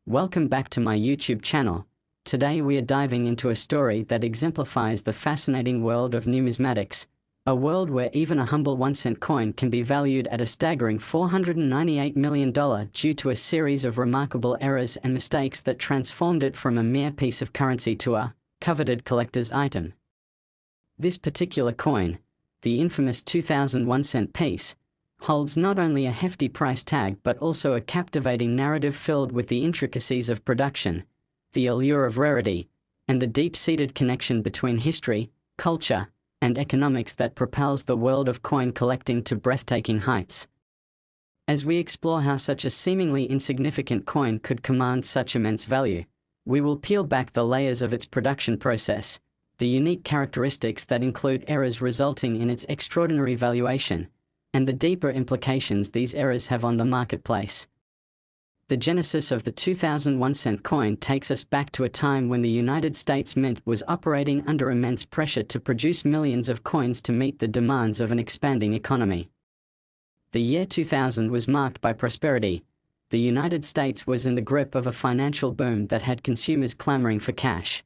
Welcome back to my YouTube channel. Today we are diving into a story that exemplifies the fascinating world of numismatics, a world where even a humble 1-cent coin can be valued at a staggering $498 million due to a series of remarkable errors and mistakes that transformed it from a mere piece of currency to a coveted collector's item. This particular coin, the infamous 2001-cent piece, holds not only a hefty price tag but also a captivating narrative filled with the intricacies of production, the allure of rarity, and the deep-seated connection between history, culture, and economics that propels the world of coin collecting to breathtaking heights. As we explore how such a seemingly insignificant coin could command such immense value, we will peel back the layers of its production process, the unique characteristics that include errors resulting in its extraordinary valuation, and the deeper implications these errors have on the marketplace. The genesis of the 2001-cent coin takes us back to a time when the United States Mint was operating under immense pressure to produce millions of coins to meet the demands of an expanding economy. The year 2000 was marked by prosperity. The United States was in the grip of a financial boom that had consumers clamoring for cash.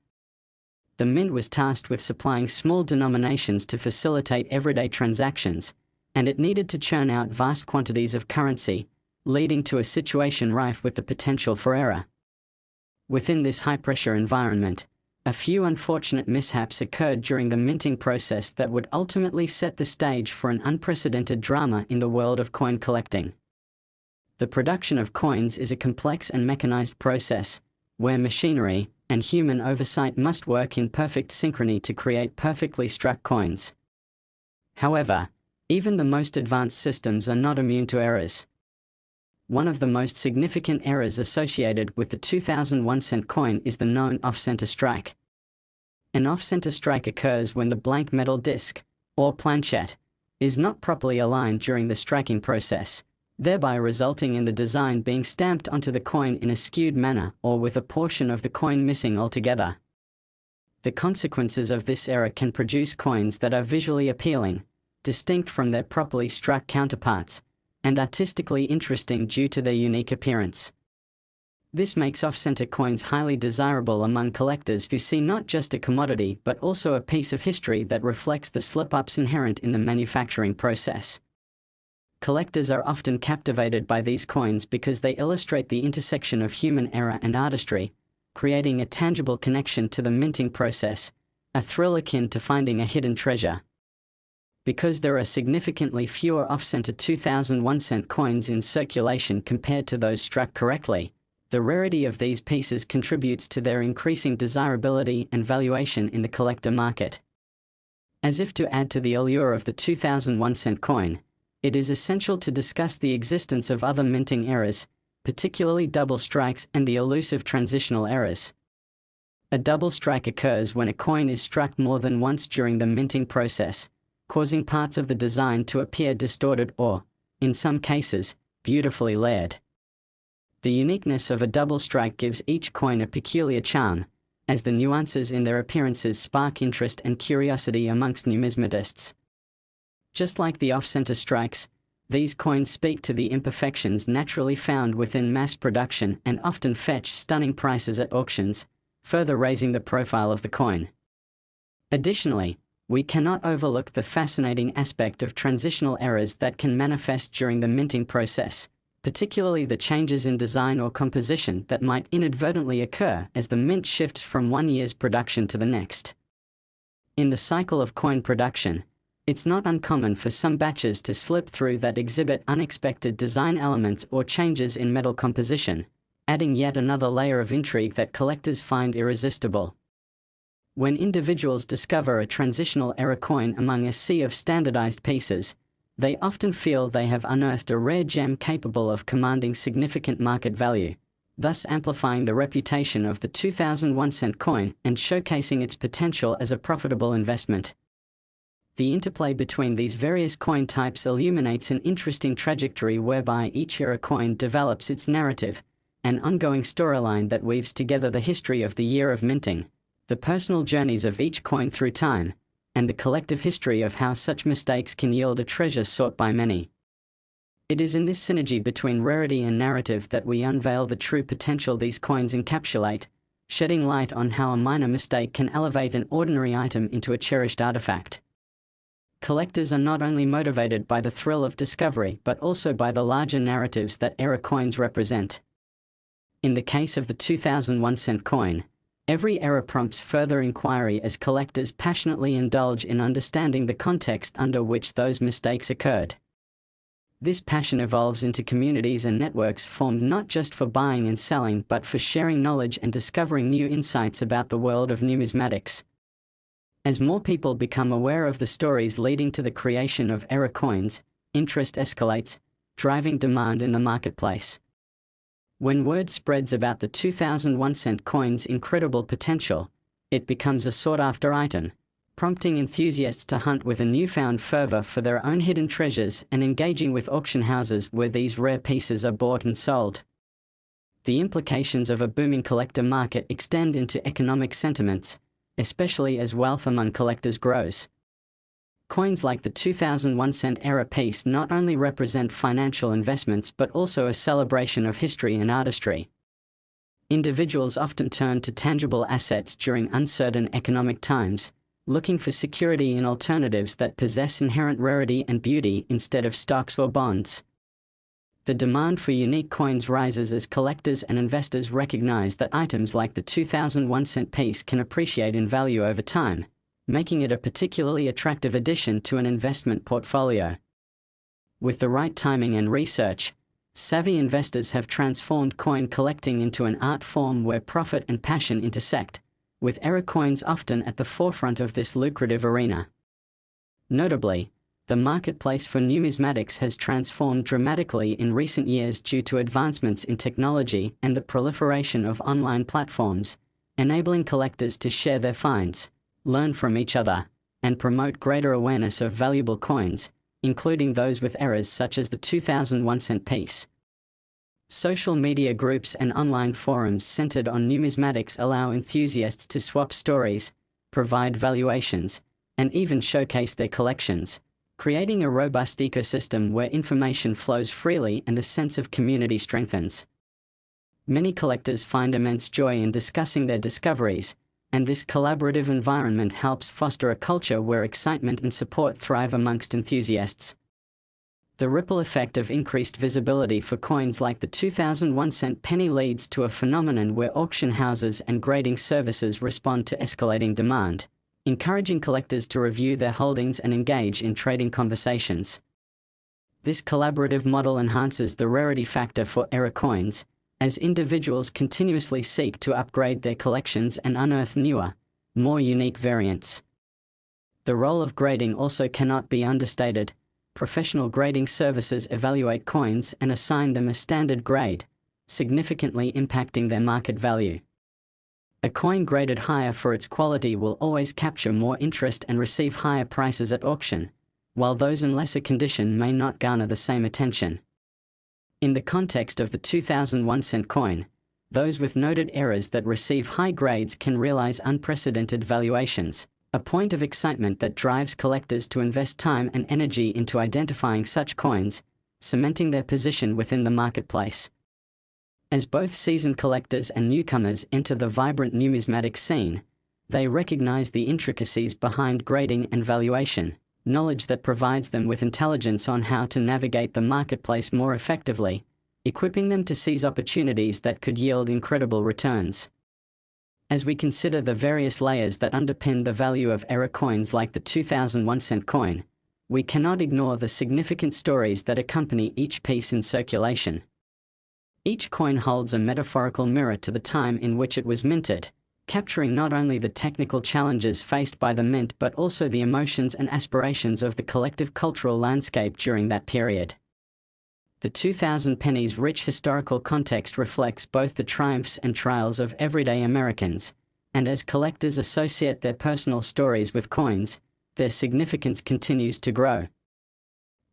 The Mint was tasked with supplying small denominations to facilitate everyday transactions, and it needed to churn out vast quantities of currency, leading to a situation rife with the potential for error. Within this high-pressure environment, a few unfortunate mishaps occurred during the minting process that would ultimately set the stage for an unprecedented drama in the world of coin collecting. The production of coins is a complex and mechanized process, where machinery and human oversight must work in perfect synchrony to create perfectly struck coins. However, even the most advanced systems are not immune to errors. One of the most significant errors associated with the 2001-cent coin is the known off-center strike. An off-center strike occurs when the blank metal disc, or planchette, is not properly aligned during the striking process, thereby resulting in the design being stamped onto the coin in a skewed manner or with a portion of the coin missing altogether. The consequences of this error can produce coins that are visually appealing, distinct from their properly struck counterparts, and artistically interesting due to their unique appearance. This makes off-center coins highly desirable among collectors who see not just a commodity but also a piece of history that reflects the slip-ups inherent in the manufacturing process. Collectors are often captivated by these coins because they illustrate the intersection of human error and artistry, creating a tangible connection to the minting process, a thrill akin to finding a hidden treasure. Because there are significantly fewer off-center 2001-cent coins in circulation compared to those struck correctly, the rarity of these pieces contributes to their increasing desirability and valuation in the collector market. As if to add to the allure of the 2001-cent coin, it is essential to discuss the existence of other minting errors, particularly double strikes and the elusive transitional errors. A double strike occurs when a coin is struck more than once during the minting process, causing parts of the design to appear distorted or, in some cases, beautifully layered. The uniqueness of a double strike gives each coin a peculiar charm, as the nuances in their appearances spark interest and curiosity amongst numismatists. Just like the off-center strikes, these coins speak to the imperfections naturally found within mass production and often fetch stunning prices at auctions, further raising the profile of the coin. Additionally, we cannot overlook the fascinating aspect of transitional errors that can manifest during the minting process, particularly the changes in design or composition that might inadvertently occur as the mint shifts from one year's production to the next. In the cycle of coin production, it's not uncommon for some batches to slip through that exhibit unexpected design elements or changes in metal composition, adding yet another layer of intrigue that collectors find irresistible. When individuals discover a transitional error coin among a sea of standardized pieces, they often feel they have unearthed a rare gem capable of commanding significant market value, thus amplifying the reputation of the 2001-cent coin and showcasing its potential as a profitable investment. The interplay between these various coin types illuminates an interesting trajectory whereby each era coin develops its narrative, an ongoing storyline that weaves together the history of the year of minting, the personal journeys of each coin through time, and the collective history of how such mistakes can yield a treasure sought by many. It is in this synergy between rarity and narrative that we unveil the true potential these coins encapsulate, shedding light on how a minor mistake can elevate an ordinary item into a cherished artifact. Collectors are not only motivated by the thrill of discovery but also by the larger narratives that era coins represent. In the case of the 2001-cent coin, every era prompts further inquiry as collectors passionately indulge in understanding the context under which those mistakes occurred. This passion evolves into communities and networks formed not just for buying and selling but for sharing knowledge and discovering new insights about the world of numismatics. As more people become aware of the stories leading to the creation of era coins, interest escalates, driving demand in the marketplace. When word spreads about the 2001-cent coin's incredible potential, it becomes a sought-after item, prompting enthusiasts to hunt with a newfound fervor for their own hidden treasures and engaging with auction houses where these rare pieces are bought and sold. The implications of a booming collector market extend into economic sentiments, especially as wealth among collectors grows. Coins like the 2001-cent era piece not only represent financial investments but also a celebration of history and artistry. Individuals often turn to tangible assets during uncertain economic times, looking for security in alternatives that possess inherent rarity and beauty instead of stocks or bonds. The demand for unique coins rises as collectors and investors recognize that items like the 2001-cent piece can appreciate in value over time, making it a particularly attractive addition to an investment portfolio. With the right timing and research, savvy investors have transformed coin collecting into an art form where profit and passion intersect, with era coins often at the forefront of this lucrative arena. Notably, the marketplace for numismatics has transformed dramatically in recent years due to advancements in technology and the proliferation of online platforms, enabling collectors to share their finds, learn from each other, and promote greater awareness of valuable coins, including those with eras such as the 2001-cent piece. Social media groups and online forums centered on numismatics allow enthusiasts to swap stories, provide valuations, and even showcase their collections, creating a robust ecosystem where information flows freely and the sense of community strengthens. Many collectors find immense joy in discussing their discoveries, and this collaborative environment helps foster a culture where excitement and support thrive amongst enthusiasts. The ripple effect of increased visibility for coins like the 2001-cent penny leads to a phenomenon where auction houses and grading services respond to escalating demand, encouraging collectors to review their holdings and engage in trading conversations. This collaborative model enhances the rarity factor for era coins, as individuals continuously seek to upgrade their collections and unearth newer, more unique variants. The role of grading also cannot be understated. Professional grading services evaluate coins and assign them a standard grade, significantly impacting their market value. A coin graded higher for its quality will always capture more interest and receive higher prices at auction, while those in lesser condition may not garner the same attention. In the context of the 2001-cent coin, those with noted eras that receive high grades can realize unprecedented valuations, a point of excitement that drives collectors to invest time and energy into identifying such coins, cementing their position within the marketplace. As both seasoned collectors and newcomers enter the vibrant numismatic scene, they recognize the intricacies behind grading and valuation, knowledge that provides them with intelligence on how to navigate the marketplace more effectively, equipping them to seize opportunities that could yield incredible returns. As we consider the various layers that underpin the value of era coins like the 2001-cent coin, we cannot ignore the significant stories that accompany each piece in circulation. Each coin holds a metaphorical mirror to the time in which it was minted, capturing not only the technical challenges faced by the mint but also the emotions and aspirations of the collective cultural landscape during that period. The 2000 penny's rich historical context reflects both the triumphs and trials of everyday Americans, and as collectors associate their personal stories with coins, their significance continues to grow.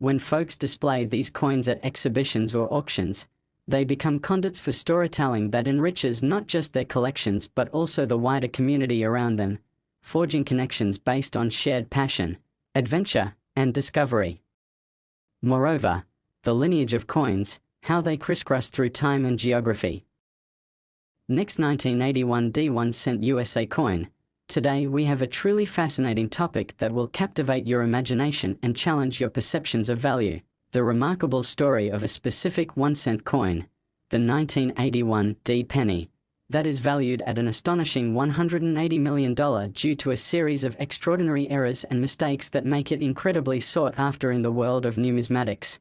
When folks display these coins at exhibitions or auctions, they become conduits for storytelling that enriches not just their collections but also the wider community around them, forging connections based on shared passion, adventure, and discovery. Moreover, the lineage of coins, how they crisscross through time and geography. Next, 1981 D1 cent USA coin. Today we have a truly fascinating topic that will captivate your imagination and challenge your perceptions of value. The remarkable story of a specific 1 cent coin, the 1981 D penny, that is valued at an astonishing $180 million due to a series of extraordinary errors and mistakes that make it incredibly sought after in the world of numismatics.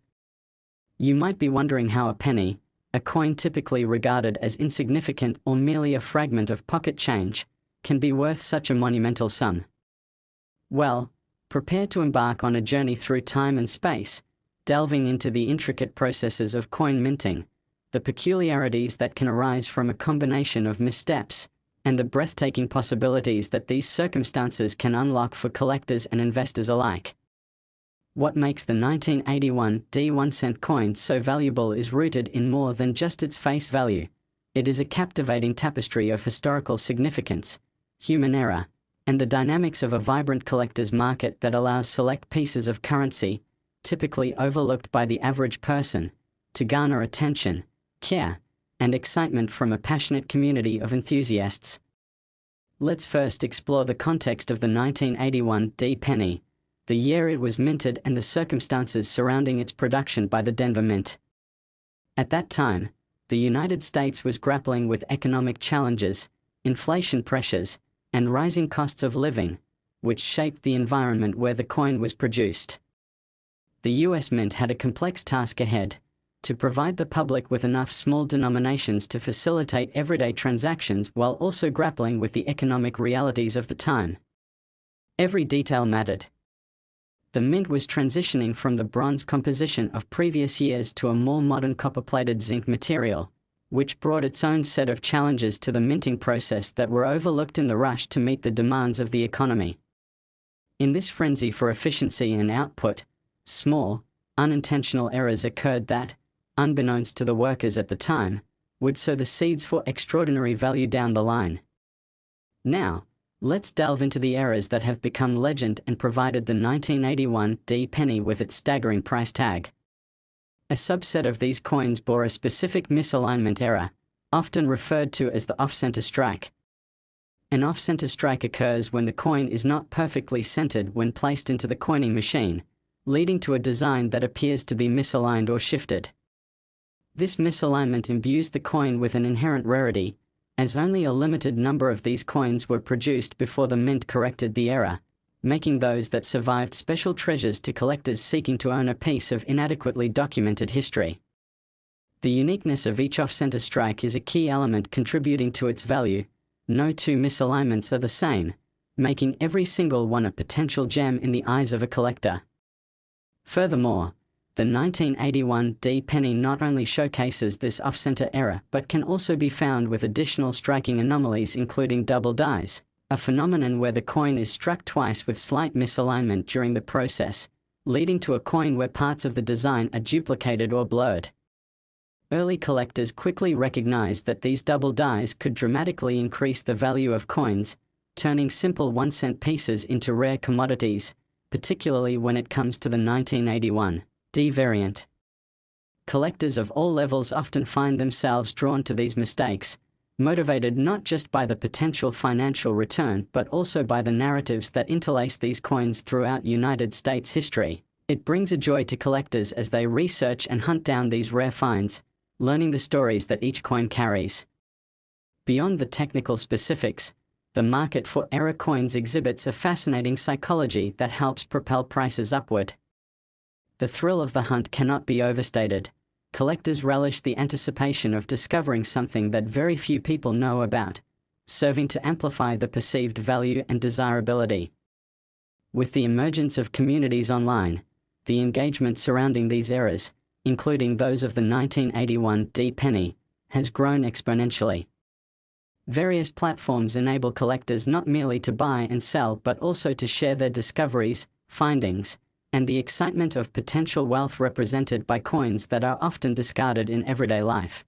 You might be wondering how a penny, a coin typically regarded as insignificant or merely a fragment of pocket change, can be worth such a monumental sum. Well, prepare to embark on a journey through time and space, delving into the intricate processes of coin minting, the peculiarities that can arise from a combination of missteps, and the breathtaking possibilities that these circumstances can unlock for collectors and investors alike. What makes the 1981 D1 cent coin so valuable is rooted in more than just its face value. It is a captivating tapestry of historical significance, human error, and the dynamics of a vibrant collector's market that allows select pieces of currency, typically overlooked by the average person, to garner attention, care, and excitement from a passionate community of enthusiasts. Let's first explore the context of the 1981 D penny, the year it was minted and the circumstances surrounding its production by the Denver Mint. At that time, the United States was grappling with economic challenges, inflation pressures, and rising costs of living, which shaped the environment where the coin was produced. The US Mint had a complex task ahead: to provide the public with enough small denominations to facilitate everyday transactions while also grappling with the economic realities of the time. Every detail mattered. The mint was transitioning from the bronze composition of previous years to a more modern copper-plated zinc material, which brought its own set of challenges to the minting process that were overlooked in the rush to meet the demands of the economy. In this frenzy for efficiency and output, small, unintentional errors occurred that, unbeknownst to the workers at the time, would sow the seeds for extraordinary value down the line. Now, let's delve into the errors that have become legend and provided the 1981 D penny with its staggering price tag. A subset of these coins bore a specific misalignment error, often referred to as the off-center strike. An off-center strike occurs when the coin is not perfectly centered when placed into the coining machine, leading to a design that appears to be misaligned or shifted. This misalignment imbues the coin with an inherent rarity, as only a limited number of these coins were produced before the mint corrected the error, making those that survived special treasures to collectors seeking to own a piece of inadequately documented history. The uniqueness of each off-center strike is a key element contributing to its value. No two misalignments are the same, making every single one a potential gem in the eyes of a collector. Furthermore, the 1981 D penny not only showcases this off-center error but can also be found with additional striking anomalies including double dies, a phenomenon where the coin is struck twice with slight misalignment during the process, leading to a coin where parts of the design are duplicated or blurred. Early collectors quickly recognized that these double dies could dramatically increase the value of coins, turning simple 1-cent pieces into rare commodities, particularly when it comes to the 1981 D variant. Collectors of all levels often find themselves drawn to these mistakes, motivated not just by the potential financial return but also by the narratives that interlace these coins throughout United States history. It brings a joy to collectors as they research and hunt down these rare finds, learning the stories that each coin carries. Beyond the technical specifics, the market for error coins exhibits a fascinating psychology that helps propel prices upward. The thrill of the hunt cannot be overstated. Collectors relish the anticipation of discovering something that very few people know about, serving to amplify the perceived value and desirability. With the emergence of communities online, the engagement surrounding these errors, including those of the 1981 D penny, has grown exponentially. Various platforms enable collectors not merely to buy and sell but also to share their discoveries, findings, and the excitement of potential wealth represented by coins that are often discarded in everyday life.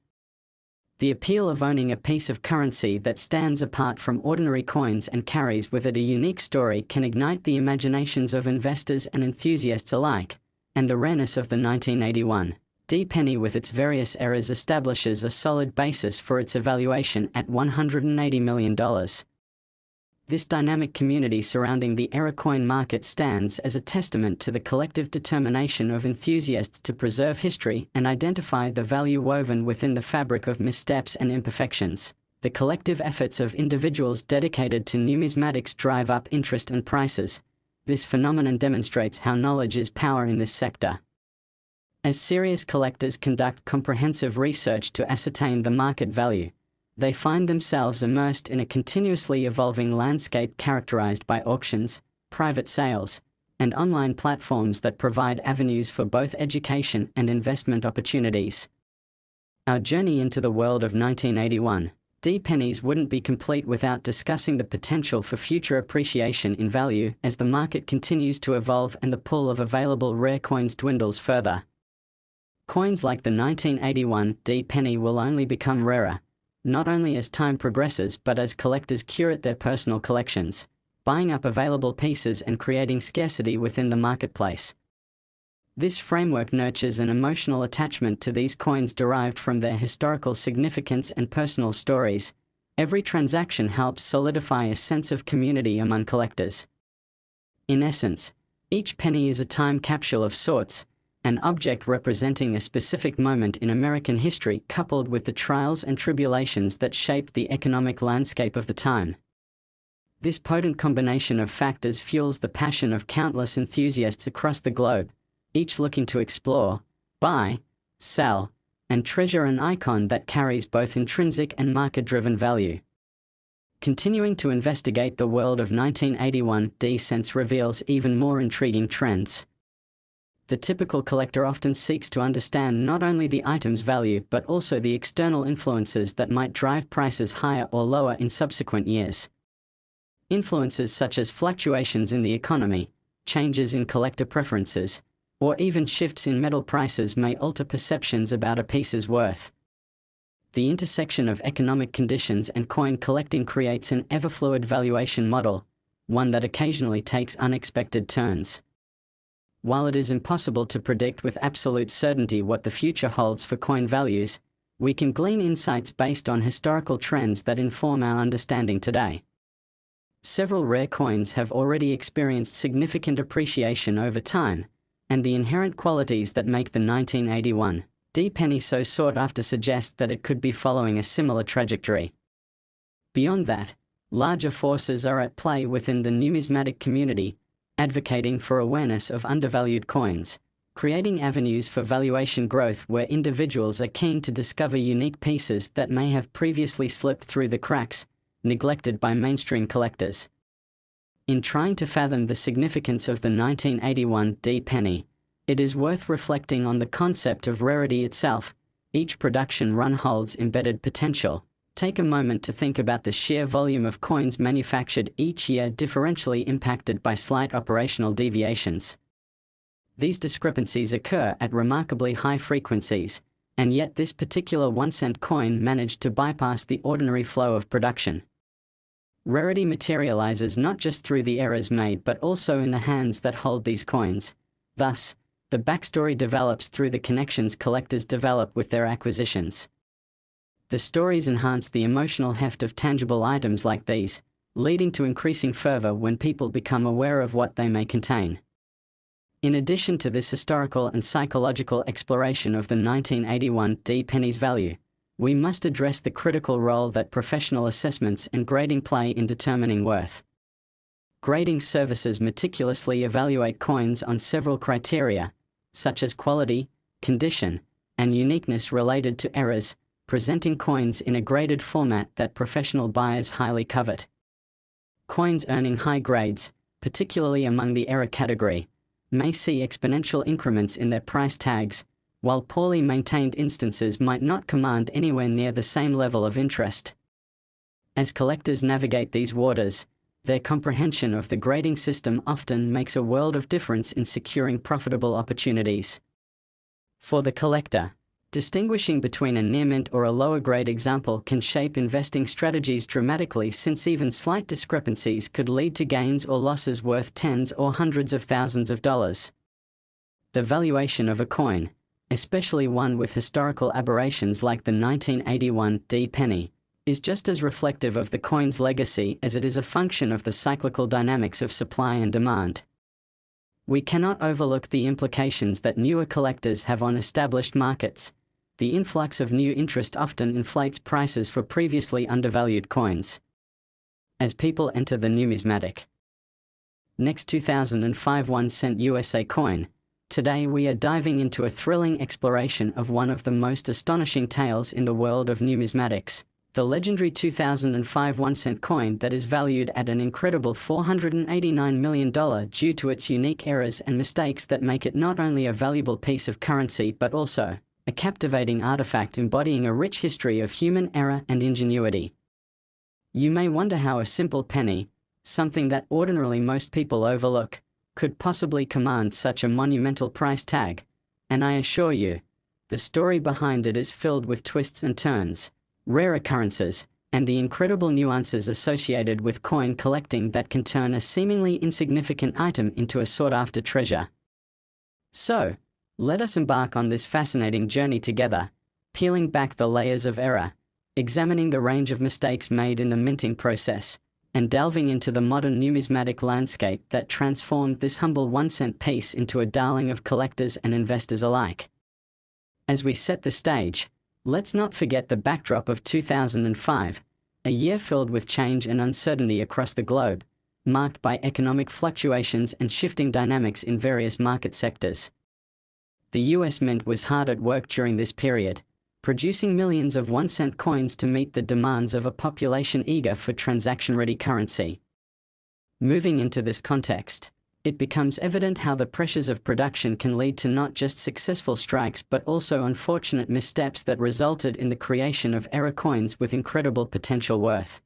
The appeal of owning a piece of currency that stands apart from ordinary coins and carries with it a unique story can ignite the imaginations of investors and enthusiasts alike, and the rareness of the 1981 D penny with its various errors establishes a solid basis for its evaluation at $180 million. This dynamic community surrounding the error coin market stands as a testament to the collective determination of enthusiasts to preserve history and identify the value woven within the fabric of missteps and imperfections. The collective efforts of individuals dedicated to numismatics drive up interest and prices. This phenomenon demonstrates how knowledge is power in this sector. As serious collectors conduct comprehensive research to ascertain the market value, they find themselves immersed in a continuously evolving landscape characterized by auctions, private sales, and online platforms that provide avenues for both education and investment opportunities. Our journey into the world of 1981 D pennies wouldn't be complete without discussing the potential for future appreciation in value as the market continues to evolve and the pool of available rare coins dwindles further. Coins like the 1981 D penny will only become rarer, not only as time progresses but as collectors curate their personal collections, buying up available pieces and creating scarcity within the marketplace. This framework nurtures an emotional attachment to these coins derived from their historical significance and personal stories. Every transaction helps solidify a sense of community among collectors. In essence, each penny is a time capsule of sorts, an object representing a specific moment in American history coupled with the trials and tribulations that shaped the economic landscape of the time. This potent combination of factors fuels the passion of countless enthusiasts across the globe, each looking to explore, buy, sell, and treasure an icon that carries both intrinsic and market-driven value. Continuing to investigate the world of 1981 D cents reveals even more intriguing trends. The typical collector often seeks to understand not only the item's value but also the external influences that might drive prices higher or lower in subsequent years. Influences such as fluctuations in the economy, changes in collector preferences, or even shifts in metal prices may alter perceptions about a piece's worth. The intersection of economic conditions and coin collecting creates an ever-fluid valuation model, one that occasionally takes unexpected turns. While it is impossible to predict with absolute certainty what the future holds for coin values, we can glean insights based on historical trends that inform our understanding today. Several rare coins have already experienced significant appreciation over time, and the inherent qualities that make the 1981 D penny so sought after suggest that it could be following a similar trajectory. Beyond that, larger forces are at play within the numismatic community, advocating for awareness of undervalued coins, creating avenues for valuation growth where individuals are keen to discover unique pieces that may have previously slipped through the cracks, neglected by mainstream collectors. In trying to fathom the significance of the 1981 D penny, it is worth reflecting on the concept of rarity itself. Each production run holds embedded potential. Take a moment to think about the sheer volume of coins manufactured each year differentially impacted by slight operational deviations. These discrepancies occur at remarkably high frequencies, and yet this particular 1-cent coin managed to bypass the ordinary flow of production. Rarity materializes not just through the errors made but also in the hands that hold these coins. Thus, the backstory develops through the connections collectors develop with their acquisitions. The stories enhance the emotional heft of tangible items like these, leading to increasing fervor when people become aware of what they may contain. In addition to this historical and psychological exploration of the 1981 D penny's value, we must address the critical role that professional assessments and grading play in determining worth. Grading services meticulously evaluate coins on several criteria, such as quality, condition, and uniqueness related to errors, presenting coins in a graded format that professional buyers highly covet. Coins earning high grades, particularly among the error category, may see exponential increments in their price tags, while poorly maintained instances might not command anywhere near the same level of interest. As collectors navigate these waters, their comprehension of the grading system often makes a world of difference in securing profitable opportunities. For the collector, distinguishing between a near-mint or a lower-grade example can shape investing strategies dramatically, since even slight discrepancies could lead to gains or losses worth tens or hundreds of thousands of dollars. The valuation of a coin, especially one with historical aberrations like the 1981 D penny, is just as reflective of the coin's legacy as it is a function of the cyclical dynamics of supply and demand. We cannot overlook the implications that newer collectors have on established markets. The influx of new interest often inflates prices for previously undervalued coins. As people enter the numismatic. Next 2005 1-cent USA coin. Today we are diving into a thrilling exploration of one of the most astonishing tales in the world of numismatics. The legendary 2005 1-cent coin that is valued at an incredible $489 million due to its unique errors and mistakes that make it not only a valuable piece of currency but also a captivating artifact embodying a rich history of human error and ingenuity. You may wonder how a simple penny, something that ordinarily most people overlook, could possibly command such a monumental price tag, and I assure you, the story behind it is filled with twists and turns, rare occurrences, and the incredible nuances associated with coin collecting that can turn a seemingly insignificant item into a sought-after treasure. So, let us embark on this fascinating journey together, peeling back the layers of error, examining the range of mistakes made in the minting process, and delving into the modern numismatic landscape that transformed this humble 1-cent piece into a darling of collectors and investors alike. As we set the stage, let's not forget the backdrop of 2005, a year filled with change and uncertainty across the globe, marked by economic fluctuations and shifting dynamics in various market sectors. The US Mint was hard at work during this period, producing millions of 1-cent coins to meet the demands of a population eager for transaction-ready currency. Moving into this context, it becomes evident how the pressures of production can lead to not just successful strikes but also unfortunate missteps that resulted in the creation of error coins with incredible potential worth.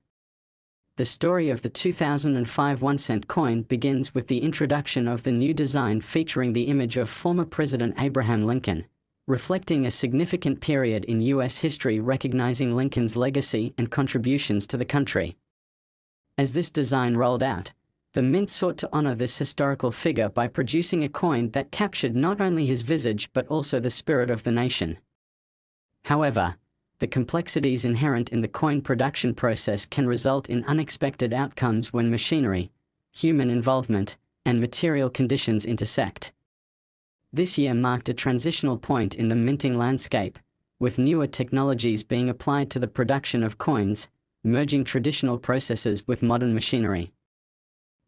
The story of the 2005 1-cent coin begins with the introduction of the new design featuring the image of former President Abraham Lincoln, reflecting a significant period in U.S. history recognizing Lincoln's legacy and contributions to the country. As this design rolled out, the Mint sought to honor this historical figure by producing a coin that captured not only his visage but also the spirit of the nation. However, the complexities inherent in the coin production process can result in unexpected outcomes when machinery, human involvement, and material conditions intersect. This year marked a transitional point in the minting landscape, with newer technologies being applied to the production of coins, merging traditional processes with modern machinery.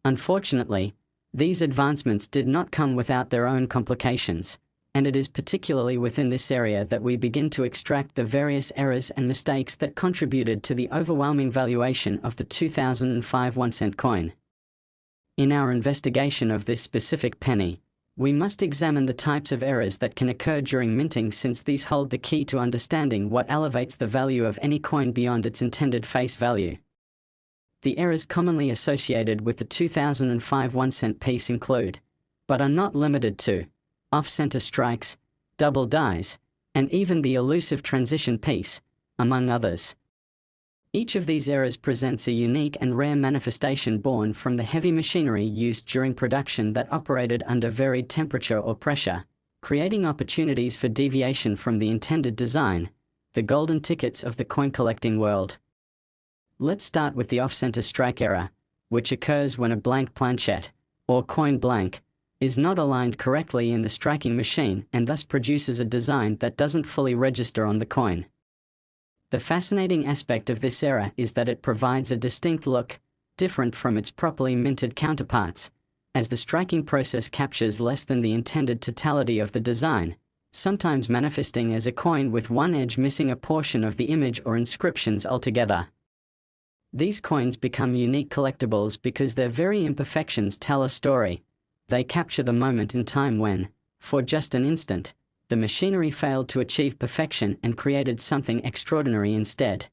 Unfortunately, these advancements did not come without their own complications, and it is particularly within this area that we begin to extract the various errors and mistakes that contributed to the overwhelming valuation of the 2005 1-cent coin. In our investigation of this specific penny, we must examine the types of errors that can occur during minting, since these hold the key to understanding what elevates the value of any coin beyond its intended face value. The errors commonly associated with the 2005 1-cent piece include, but are not limited to, off-center strikes, double dies, and even the elusive transition piece, among others. Each of these errors presents a unique and rare manifestation born from the heavy machinery used during production that operated under varied temperature or pressure, creating opportunities for deviation from the intended design, the golden tickets of the coin collecting world. Let's start with the off-center strike error, which occurs when a blank planchette, or coin blank, is not aligned correctly in the striking machine and thus produces a design that doesn't fully register on the coin. The fascinating aspect of this error is that it provides a distinct look, different from its properly minted counterparts, as the striking process captures less than the intended totality of the design, sometimes manifesting as a coin with one edge missing a portion of the image or inscriptions altogether. These coins become unique collectibles because their very imperfections tell a story. They capture the moment in time when, for just an instant, the machinery failed to achieve perfection and created something extraordinary instead.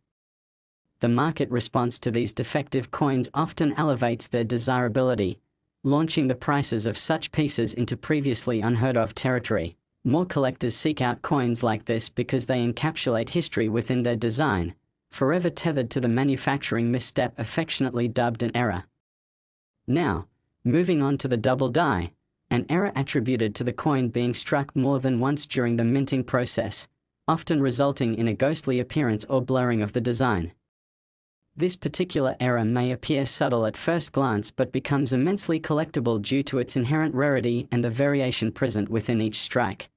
The market response to these defective coins often elevates their desirability, launching the prices of such pieces into previously unheard-of territory. More collectors seek out coins like this because they encapsulate history within their design, forever tethered to the manufacturing misstep affectionately dubbed an error. Now, moving on to the double die, an error attributed to the coin being struck more than once during the minting process, often resulting in a ghostly appearance or blurring of the design. This particular error may appear subtle at first glance but becomes immensely collectible due to its inherent rarity and the variation present within each strike.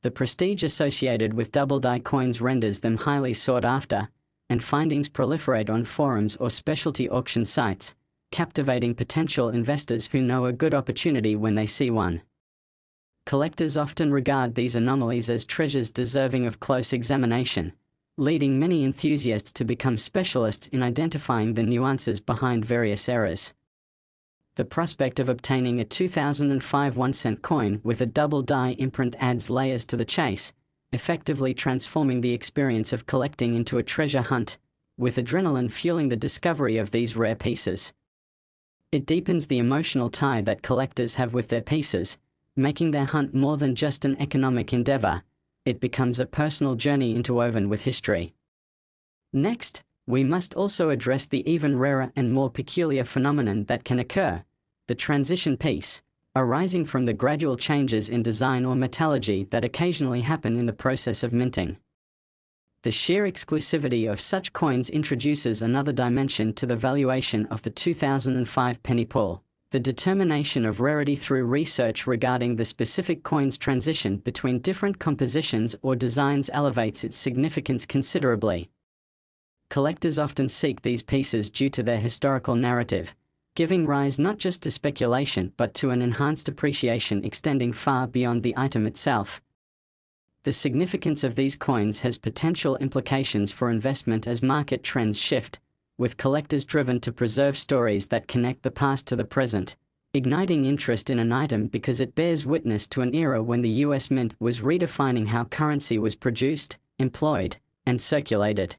The prestige associated with double die coins renders them highly sought after, and findings proliferate on forums or specialty auction sites, captivating potential investors who know a good opportunity when they see one. Collectors often regard these anomalies as treasures deserving of close examination, leading many enthusiasts to become specialists in identifying the nuances behind various errors. The prospect of obtaining a 2005 1-cent coin with a double die imprint adds layers to the chase, effectively transforming the experience of collecting into a treasure hunt, with adrenaline fueling the discovery of these rare pieces. It deepens the emotional tie that collectors have with their pieces, making their hunt more than just an economic endeavor. It becomes a personal journey interwoven with history. Next, we must also address the even rarer and more peculiar phenomenon that can occur: the transition piece, arising from the gradual changes in design or metallurgy that occasionally happen in the process of minting. The sheer exclusivity of such coins introduces another dimension to the valuation of the 2005 penny pull. The determination of rarity through research regarding the specific coin's transition between different compositions or designs elevates its significance considerably. Collectors often seek these pieces due to their historical narrative, giving rise not just to speculation but to an enhanced appreciation extending far beyond the item itself. The significance of these coins has potential implications for investment as market trends shift, with collectors driven to preserve stories that connect the past to the present, igniting interest in an item because it bears witness to an era when the US Mint was redefining how currency was produced, employed, and circulated.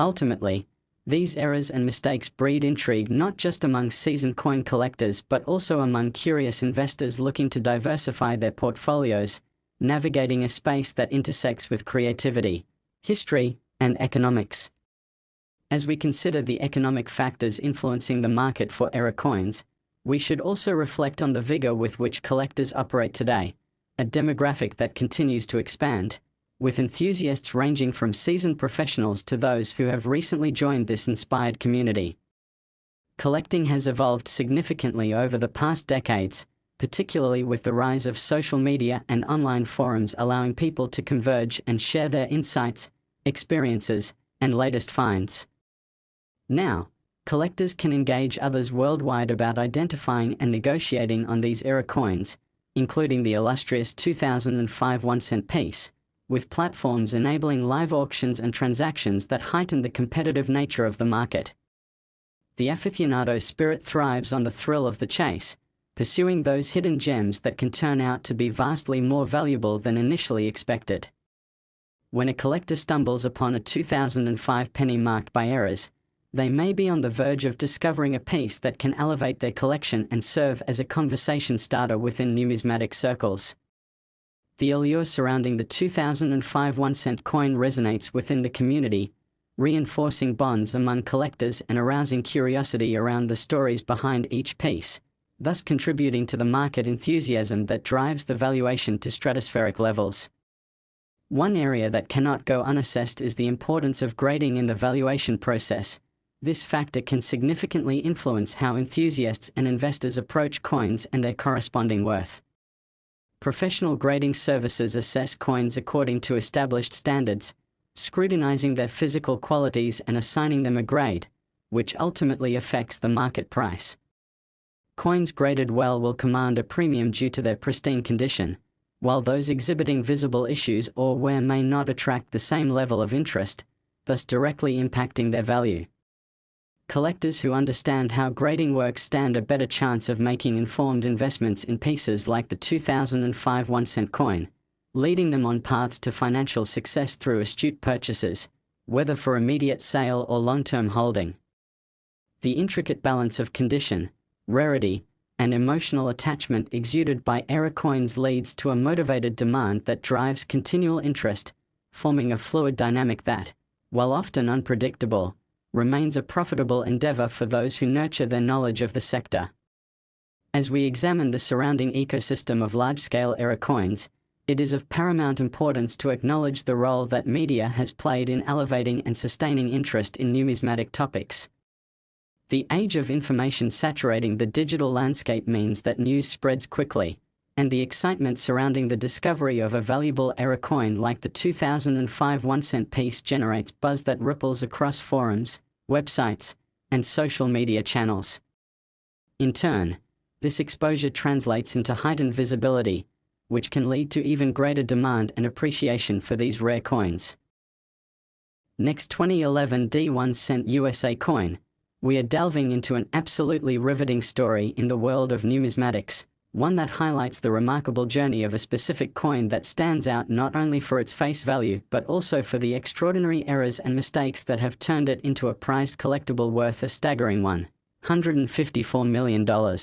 Ultimately, these errors and mistakes breed intrigue not just among seasoned coin collectors but also among curious investors looking to diversify their portfolios, navigating a space that intersects with creativity, history, and economics. As we consider the economic factors influencing the market for error coins, we should also reflect on the vigor with which collectors operate today, a demographic that continues to expand, with enthusiasts ranging from seasoned professionals to those who have recently joined this inspired community. Collecting has evolved significantly over the past decades, particularly with the rise of social media and online forums allowing people to converge and share their insights, experiences, and latest finds. Now, collectors can engage others worldwide about identifying and negotiating on these error coins, including the illustrious 2005 1-cent piece, with platforms enabling live auctions and transactions that heighten the competitive nature of the market. The aficionado spirit thrives on the thrill of the chase, pursuing those hidden gems that can turn out to be vastly more valuable than initially expected. When a collector stumbles upon a 2005 penny marked by errors, they may be on the verge of discovering a piece that can elevate their collection and serve as a conversation starter within numismatic circles. The allure surrounding the 2005 1-cent coin resonates within the community, reinforcing bonds among collectors and arousing curiosity around the stories behind each piece, thus contributing to the market enthusiasm that drives the valuation to stratospheric levels. One area that cannot go unassessed is the importance of grading in the valuation process. This factor can significantly influence how enthusiasts and investors approach coins and their corresponding worth. Professional grading services assess coins according to established standards, scrutinizing their physical qualities and assigning them a grade, which ultimately affects the market price. Coins graded well will command a premium due to their pristine condition, while those exhibiting visible issues or wear may not attract the same level of interest, thus directly impacting their value. Collectors who understand how grading works stand a better chance of making informed investments in pieces like the 2005 1-cent coin, leading them on paths to financial success through astute purchases, whether for immediate sale or long-term holding. The intricate balance of condition, rarity, and emotional attachment exuded by error coins leads to a motivated demand that drives continual interest, forming a fluid dynamic that, while often unpredictable, remains a profitable endeavor for those who nurture their knowledge of the sector. As we examine the surrounding ecosystem of large-scale era coins, it is of paramount importance to acknowledge the role that media has played in elevating and sustaining interest in numismatic topics. The age of information saturating the digital landscape means that news spreads quickly, and the excitement surrounding the discovery of a valuable era coin like the 2005 1-cent piece generates buzz that ripples across forums, websites, and social media channels. In turn, this exposure translates into heightened visibility, which can lead to even greater demand and appreciation for these rare coins. Next, 2011 D1-cent USA coin. We are delving into an absolutely riveting story in the world of numismatics, one that highlights the remarkable journey of a specific coin that stands out not only for its face value but also for the extraordinary errors and mistakes that have turned it into a prized collectible worth a staggering $154 million.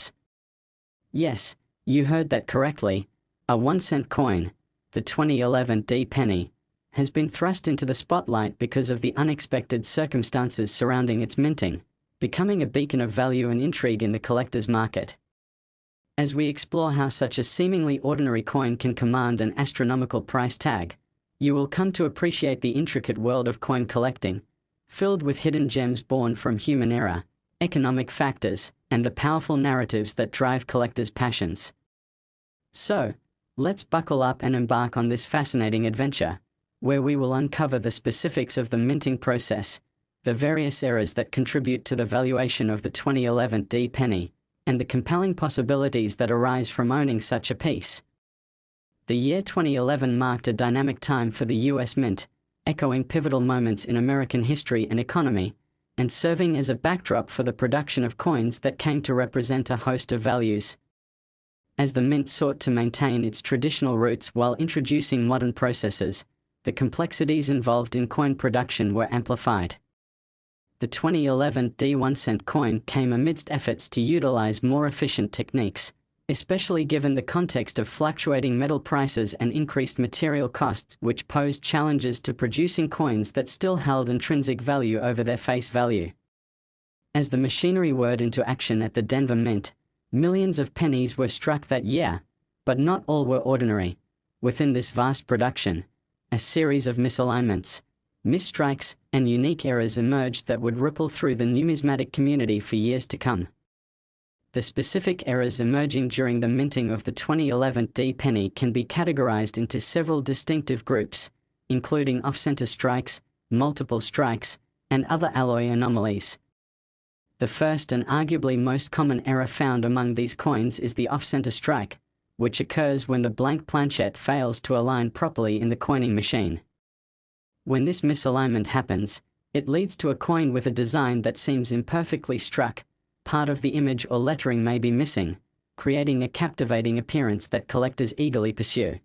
Yes, you heard that correctly. A 1-cent coin, the 2011 D penny, has been thrust into the spotlight because of the unexpected circumstances surrounding its minting, becoming a beacon of value and intrigue in the collector's market. As we explore how such a seemingly ordinary coin can command an astronomical price tag, you will come to appreciate the intricate world of coin collecting, filled with hidden gems born from human error, economic factors, and the powerful narratives that drive collectors' passions. So, let's buckle up and embark on this fascinating adventure, where we will uncover the specifics of the minting process, the various errors that contribute to the valuation of the 2011 D penny, and the compelling possibilities that arise from owning such a piece. The year 2011 marked a dynamic time for the US Mint, echoing pivotal moments in American history and economy, and serving as a backdrop for the production of coins that came to represent a host of values. As the Mint sought to maintain its traditional roots while introducing modern processes, the complexities involved in coin production were amplified. The 2011 D1-cent coin came amidst efforts to utilize more efficient techniques, especially given the context of fluctuating metal prices and increased material costs, which posed challenges to producing coins that still held intrinsic value over their face value. As the machinery whirred into action at the Denver Mint, millions of pennies were struck that year, but not all were ordinary. Within this vast production, a series of misalignments, misstrikes, and unique errors emerged that would ripple through the numismatic community for years to come. The specific errors emerging during the minting of the 2011 D penny can be categorized into several distinctive groups, including off-center strikes, multiple strikes, and other alloy anomalies. The first and arguably most common error found among these coins is the off-center strike, which occurs when the blank planchet fails to align properly in the coining machine. When this misalignment happens, it leads to a coin with a design that seems imperfectly struck. Part of the image or lettering may be missing, creating a captivating appearance that collectors eagerly pursue.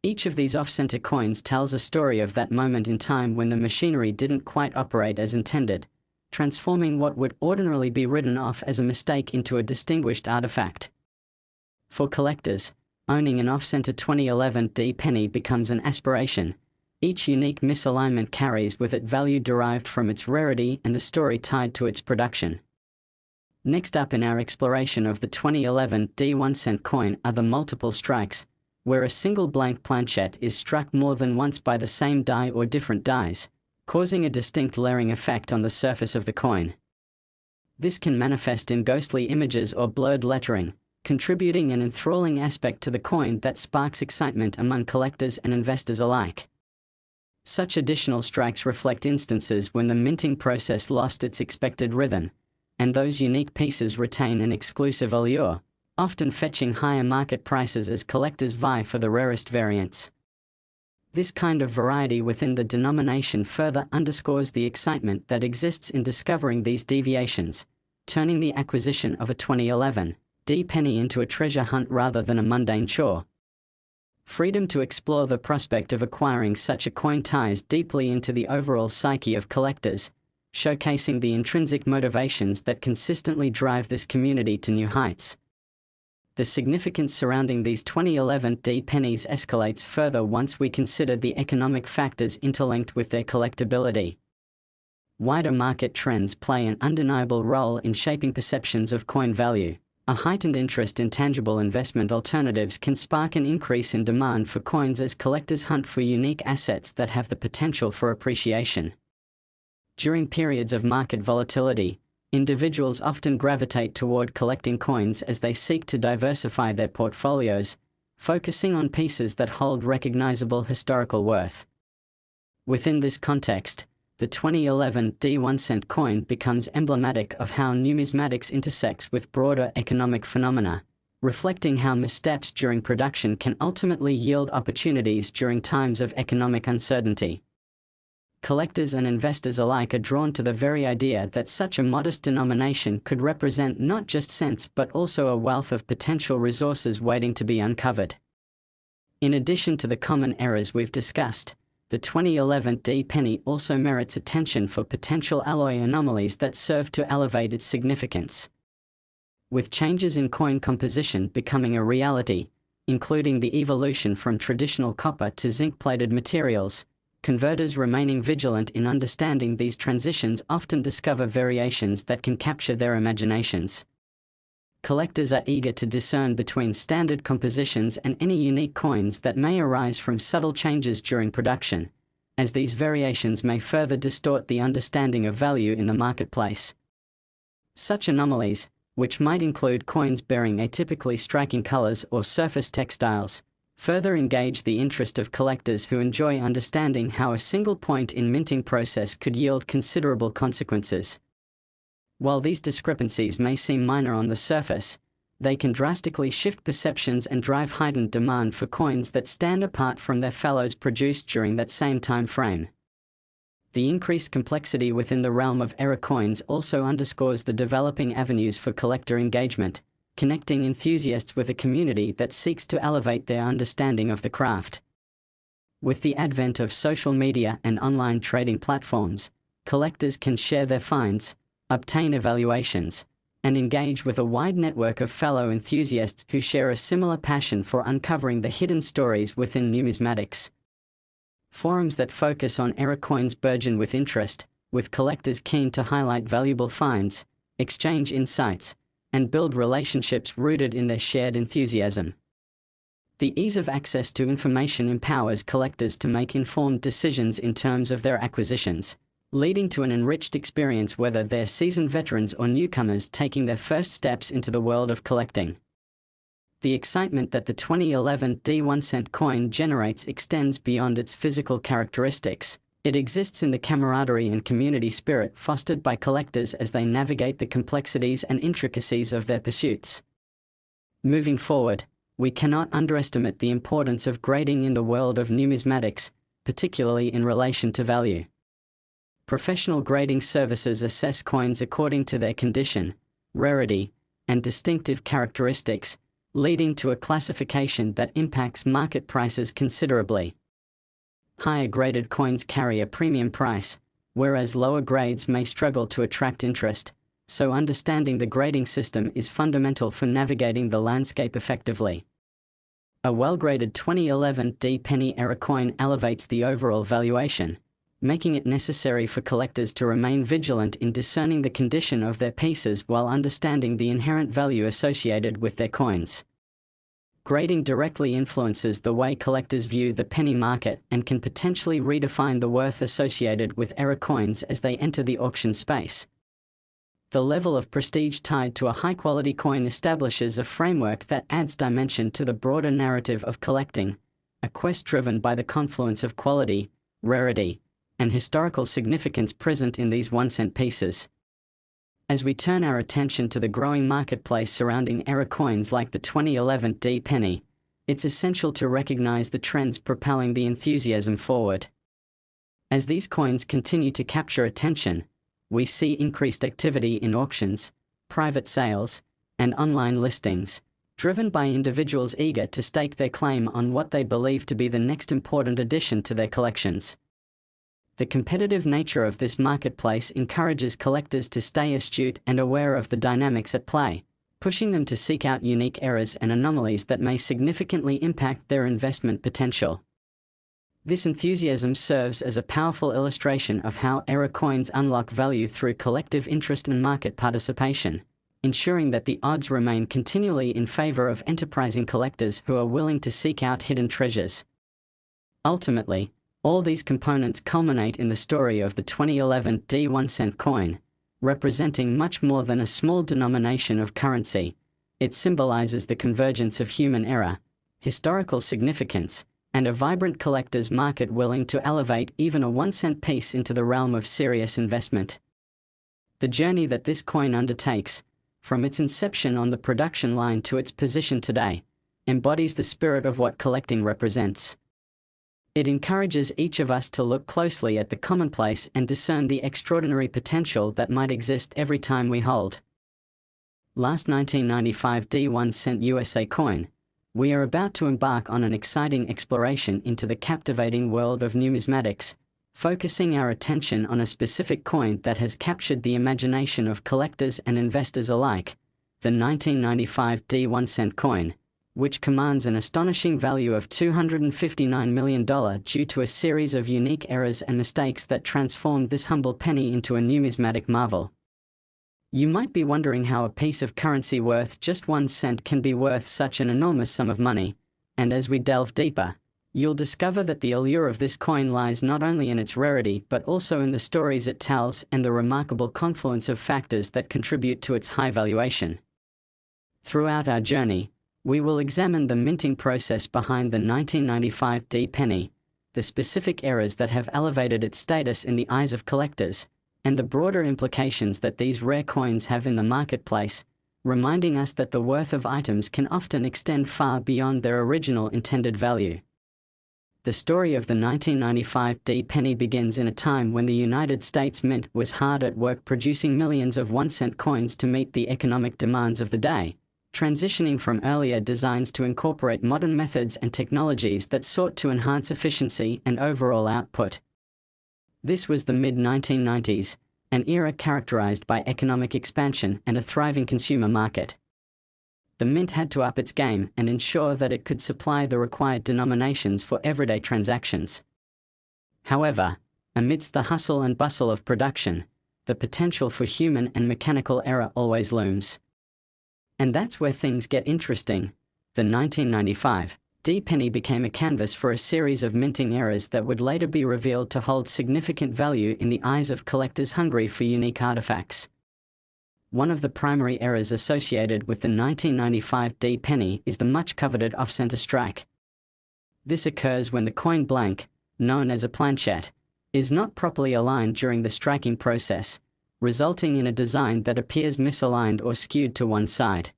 Each of these off-center coins tells a story of that moment in time when the machinery didn't quite operate as intended, transforming what would ordinarily be written off as a mistake into a distinguished artifact. For collectors, owning an off-center 2011 D penny becomes an aspiration. Each unique misalignment carries with it value derived from its rarity and the story tied to its production. Next up in our exploration of the 2011 D1-cent coin are the multiple strikes, where a single blank planchet is struck more than once by the same die or different dies, causing a distinct layering effect on the surface of the coin. This can manifest in ghostly images or blurred lettering, contributing an enthralling aspect to the coin that sparks excitement among collectors and investors alike. Such additional strikes reflect instances when the minting process lost its expected rhythm, and those unique pieces retain an exclusive allure, often fetching higher market prices as collectors vie for the rarest variants. This kind of variety within the denomination further underscores the excitement that exists in discovering these deviations, turning the acquisition of a 2011 D penny into a treasure hunt rather than a mundane chore. Freedom to explore the prospect of acquiring such a coin ties deeply into the overall psyche of collectors, showcasing the intrinsic motivations that consistently drive this community to new heights. The significance surrounding these 2011 D pennies escalates further once we consider the economic factors interlinked with their collectability. Wider market trends play an undeniable role in shaping perceptions of coin value. A heightened interest in tangible investment alternatives can spark an increase in demand for coins as collectors hunt for unique assets that have the potential for appreciation. During periods of market volatility, individuals often gravitate toward collecting coins as they seek to diversify their portfolios, focusing on pieces that hold recognizable historical worth. Within this context, the 2011 D1-cent coin becomes emblematic of how numismatics intersects with broader economic phenomena, reflecting how missteps during production can ultimately yield opportunities during times of economic uncertainty. Collectors and investors alike are drawn to the very idea that such a modest denomination could represent not just cents but also a wealth of potential resources waiting to be uncovered. In addition to the common errors we've discussed, the 2011 D penny also merits attention for potential alloy anomalies that serve to elevate its significance. With changes in coin composition becoming a reality, including the evolution from traditional copper to zinc-plated materials, converters remaining vigilant in understanding these transitions often discover variations that can capture their imaginations. Collectors are eager to discern between standard compositions and any unique coins that may arise from subtle changes during production, as these variations may further distort the understanding of value in the marketplace. Such anomalies, which might include coins bearing atypically striking colors or surface textiles, further engage the interest of collectors who enjoy understanding how a single point in minting process could yield considerable consequences. While these discrepancies may seem minor on the surface, they can drastically shift perceptions and drive heightened demand for coins that stand apart from their fellows produced during that same time frame. The increased complexity within the realm of error coins also underscores the developing avenues for collector engagement, connecting enthusiasts with a community that seeks to elevate their understanding of the craft. With the advent of social media and online trading platforms, collectors can share their finds, obtain evaluations, and engage with a wide network of fellow enthusiasts who share a similar passion for uncovering the hidden stories within numismatics. Forums that focus on error coins burgeon with interest, with collectors keen to highlight valuable finds, exchange insights, and build relationships rooted in their shared enthusiasm. The ease of access to information empowers collectors to make informed decisions in terms of their acquisitions, leading to an enriched experience whether they're seasoned veterans or newcomers taking their first steps into the world of collecting. The excitement that the 2011 D1-cent coin generates extends beyond its physical characteristics. It exists in the camaraderie and community spirit fostered by collectors as they navigate the complexities and intricacies of their pursuits. Moving forward, we cannot underestimate the importance of grading in the world of numismatics, particularly in relation to value. Professional grading services assess coins according to their condition, rarity, and distinctive characteristics, leading to a classification that impacts market prices considerably. Higher graded coins carry a premium price, whereas lower grades may struggle to attract interest, so understanding the grading system is fundamental for navigating the landscape effectively. A well-graded 2011 D penny error coin elevates the overall valuation, making it necessary for collectors to remain vigilant in discerning the condition of their pieces while understanding the inherent value associated with their coins. Grading directly influences the way collectors view the penny market and can potentially redefine the worth associated with error coins as they enter the auction space. The level of prestige tied to a high-quality coin establishes a framework that adds dimension to the broader narrative of collecting, a quest driven by the confluence of quality, rarity, and historical significance present in these 1-cent pieces. As we turn our attention to the growing marketplace surrounding error coins like the 2011 D penny, it's essential to recognize the trends propelling the enthusiasm forward. As these coins continue to capture attention, we see increased activity in auctions, private sales, and online listings, driven by individuals eager to stake their claim on what they believe to be the next important addition to their collections. The competitive nature of this marketplace encourages collectors to stay astute and aware of the dynamics at play, pushing them to seek out unique errors and anomalies that may significantly impact their investment potential. This enthusiasm serves as a powerful illustration of how error coins unlock value through collective interest and market participation, ensuring that the odds remain continually in favor of enterprising collectors who are willing to seek out hidden treasures. Ultimately, all these components culminate in the story of the 2011 D1-cent coin, representing much more than a small denomination of currency. It symbolizes the convergence of human error, historical significance, and a vibrant collector's market willing to elevate even a 1-cent piece into the realm of serious investment. The journey that this coin undertakes, from its inception on the production line to its position today, embodies the spirit of what collecting represents. It encourages each of us to look closely at the commonplace and discern the extraordinary potential that might exist every time we hold. Last 1995 D1-cent USA coin, we are about to embark on an exciting exploration into the captivating world of numismatics, focusing our attention on a specific coin that has captured the imagination of collectors and investors alike, the 1995 D1-cent coin, which commands an astonishing value of $259 million due to a series of unique errors and mistakes that transformed this humble penny into a numismatic marvel. You might be wondering how a piece of currency worth just 1 cent can be worth such an enormous sum of money, and as we delve deeper, you'll discover that the allure of this coin lies not only in its rarity but also in the stories it tells and the remarkable confluence of factors that contribute to its high valuation. Throughout our journey, we will examine the minting process behind the 1995 D penny, the specific errors that have elevated its status in the eyes of collectors, and the broader implications that these rare coins have in the marketplace, reminding us that the worth of items can often extend far beyond their original intended value. The story of the 1995 D penny begins in a time when the United States Mint was hard at work producing millions of 1-cent coins to meet the economic demands of the day, transitioning from earlier designs to incorporate modern methods and technologies that sought to enhance efficiency and overall output. This was the mid-1990s, an era characterized by economic expansion and a thriving consumer market. The Mint had to up its game and ensure that it could supply the required denominations for everyday transactions. However, amidst the hustle and bustle of production, the potential for human and mechanical error always looms. And that's where things get interesting. The 1995 D penny became a canvas for a series of minting errors that would later be revealed to hold significant value in the eyes of collectors hungry for unique artifacts. One of the primary errors associated with the 1995 D penny is the much-coveted off-center strike. This occurs when the coin blank, known as a planchette, is not properly aligned during the striking process, resulting in a design that appears misaligned or skewed to one side.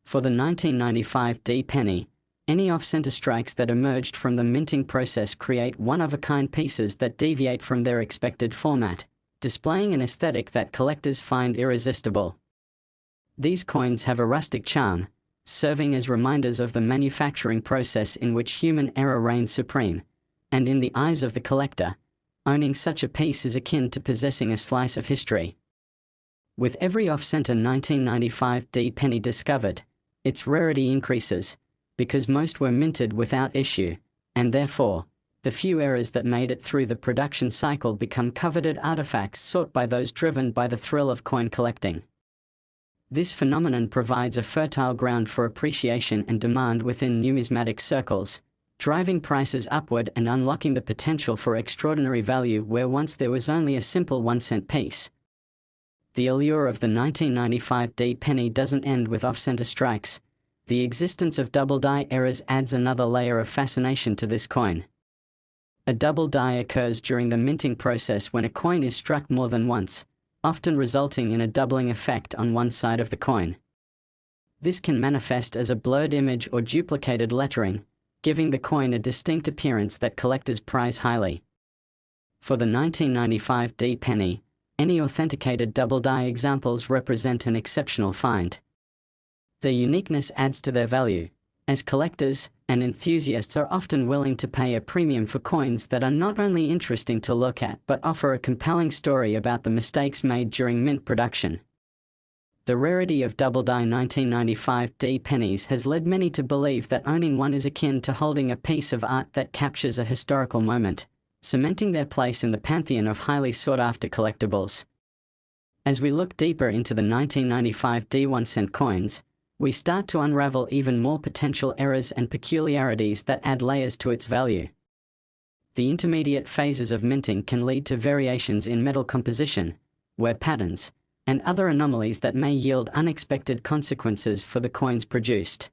For the 1995 D penny, any off-center strikes that emerged from the minting process create one-of-a-kind pieces that deviate from their expected format, displaying an aesthetic that collectors find irresistible. These coins have a rustic charm, serving as reminders of the manufacturing process in which human error reigns supreme, and in the eyes of the collector, owning such a piece is akin to possessing a slice of history. With every off-center 1995 D penny discovered, its rarity increases, because most were minted without issue, and therefore, the few errors that made it through the production cycle become coveted artifacts sought by those driven by the thrill of coin collecting. This phenomenon provides a fertile ground for appreciation and demand within numismatic circles, driving prices upward and unlocking the potential for extraordinary value where once there was only a simple 1-cent piece. The allure of the 1995 D penny doesn't end with off-center strikes. The existence of double die errors adds another layer of fascination to this coin. A double die occurs during the minting process when a coin is struck more than once, often resulting in a doubling effect on one side of the coin. This can manifest as a blurred image or duplicated lettering, giving the coin a distinct appearance that collectors prize highly. For the 1995 D penny, any authenticated double die examples represent an exceptional find. Their uniqueness adds to their value, as collectors and enthusiasts are often willing to pay a premium for coins that are not only interesting to look at but offer a compelling story about the mistakes made during mint production. The rarity of double-die 1995 D pennies has led many to believe that owning one is akin to holding a piece of art that captures a historical moment, cementing their place in the pantheon of highly sought-after collectibles. As we look deeper into the 1995 D1-cent coins, we start to unravel even more potential errors and peculiarities that add layers to its value. The intermediate phases of minting can lead to variations in metal composition, wear patterns, and other anomalies that may yield unexpected consequences for the coins produced.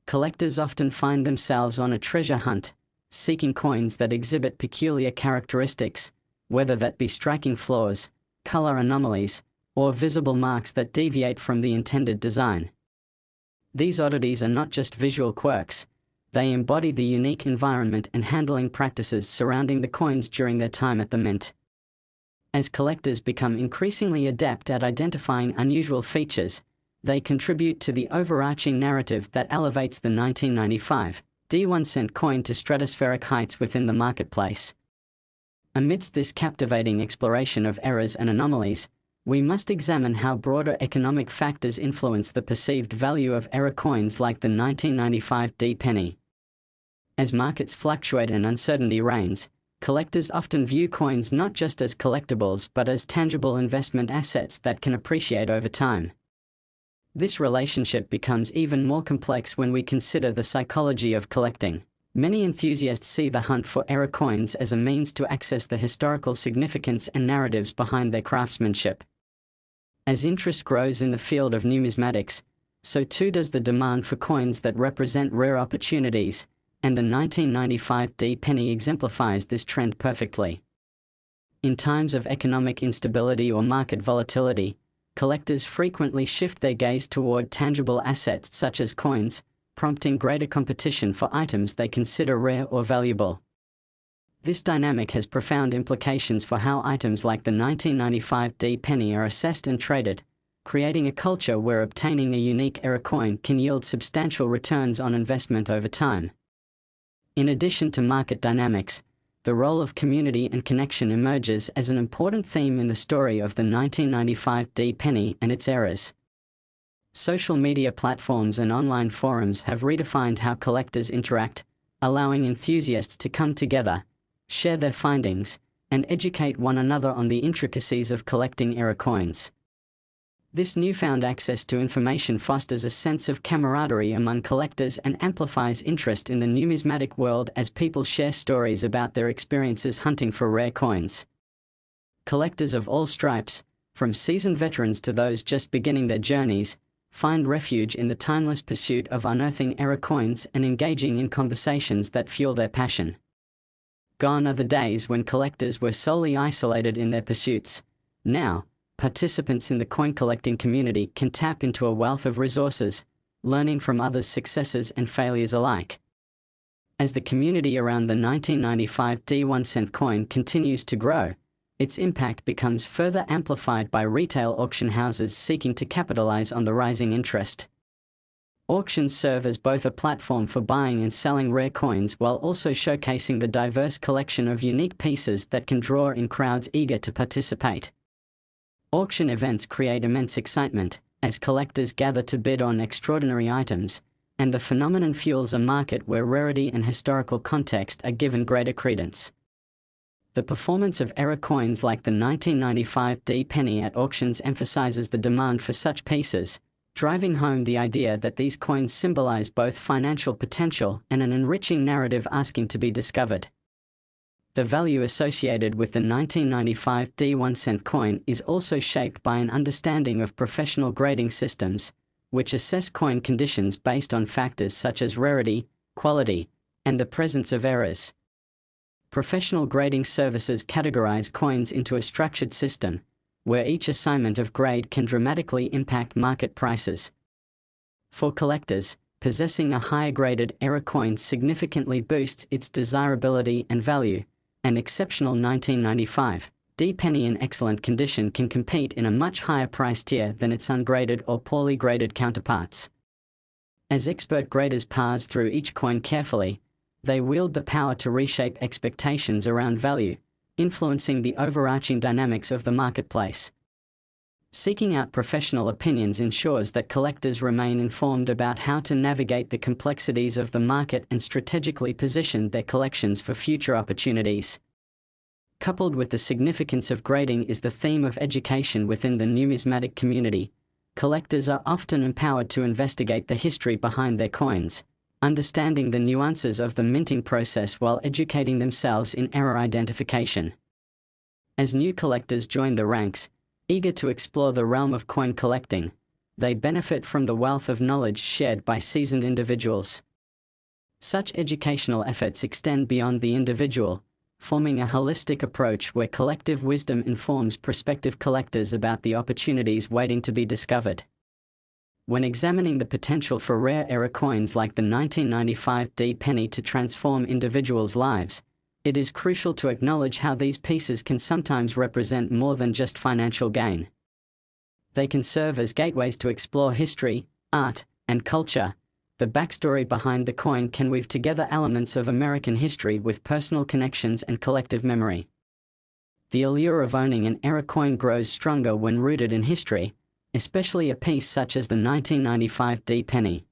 Collectors often find themselves on a treasure hunt, seeking coins that exhibit peculiar characteristics, whether that be striking flaws, color anomalies, or visible marks that deviate from the intended design. These oddities are not just visual quirks, they embody the unique environment and handling practices surrounding the coins during their time at the mint. As collectors become increasingly adept at identifying unusual features, they contribute to the overarching narrative that elevates the 1995 D1-cent coin to stratospheric heights within the marketplace. Amidst this captivating exploration of errors and anomalies, we must examine how broader economic factors influence the perceived value of error coins like the 1995 D penny. As markets fluctuate and uncertainty reigns, collectors often view coins not just as collectibles but as tangible investment assets that can appreciate over time. This relationship becomes even more complex when we consider the psychology of collecting. Many enthusiasts see the hunt for error coins as a means to access the historical significance and narratives behind their craftsmanship. As interest grows in the field of numismatics, so too does the demand for coins that represent rare opportunities, and the 1995 D penny exemplifies this trend perfectly. In times of economic instability or market volatility, collectors frequently shift their gaze toward tangible assets such as coins, prompting greater competition for items they consider rare or valuable. This dynamic has profound implications for how items like the 1995 D penny are assessed and traded, creating a culture where obtaining a unique error coin can yield substantial returns on investment over time. In addition to market dynamics, the role of community and connection emerges as an important theme in the story of the 1995 D penny and its errors. Social media platforms and online forums have redefined how collectors interact, allowing enthusiasts to come together, share their findings, and educate one another on the intricacies of collecting error coins. This newfound access to information fosters a sense of camaraderie among collectors and amplifies interest in the numismatic world as people share stories about their experiences hunting for rare coins. Collectors of all stripes, from seasoned veterans to those just beginning their journeys, find refuge in the timeless pursuit of unearthing error coins and engaging in conversations that fuel their passion. Gone are the days when collectors were solely isolated in their pursuits. Now, participants in the coin collecting community can tap into a wealth of resources, learning from others' successes and failures alike. As the community around the 1995 D1-cent coin continues to grow, its impact becomes further amplified by retail auction houses seeking to capitalize on the rising interest. Auctions serve as both a platform for buying and selling rare coins while also showcasing the diverse collection of unique pieces that can draw in crowds eager to participate. Auction events create immense excitement, as collectors gather to bid on extraordinary items, and the phenomenon fuels a market where rarity and historical context are given greater credence. The performance of error coins like the 1995 D penny at auctions emphasizes the demand for such pieces, driving home the idea that these coins symbolize both financial potential and an enriching narrative asking to be discovered. The value associated with the 1995 D1-cent coin is also shaped by an understanding of professional grading systems, which assess coin conditions based on factors such as rarity, quality, and the presence of errors. Professional grading services categorize coins into a structured system, where each assignment of grade can dramatically impact market prices. For collectors, possessing a higher graded error coin significantly boosts its desirability and value. An exceptional 1995 D penny in excellent condition can compete in a much higher price tier than its ungraded or poorly graded counterparts. As expert graders parse through each coin carefully, they wield the power to reshape expectations around value, influencing the overarching dynamics of the marketplace. Seeking out professional opinions ensures that collectors remain informed about how to navigate the complexities of the market and strategically position their collections for future opportunities. Coupled with the significance of grading is the theme of education within the numismatic community. Collectors are often empowered to investigate the history behind their coins, understanding the nuances of the minting process while educating themselves in error identification. As new collectors join the ranks, eager to explore the realm of coin collecting, they benefit from the wealth of knowledge shared by seasoned individuals. Such educational efforts extend beyond the individual, forming a holistic approach where collective wisdom informs prospective collectors about the opportunities waiting to be discovered. When examining the potential for rare era coins like the 1995 D penny to transform individuals' lives, it is crucial to acknowledge how these pieces can sometimes represent more than just financial gain. They can serve as gateways to explore history, art, and culture. The backstory behind the coin can weave together elements of American history with personal connections and collective memory. The allure of owning an era coin grows stronger when rooted in history, especially a piece such as the 1995 D penny.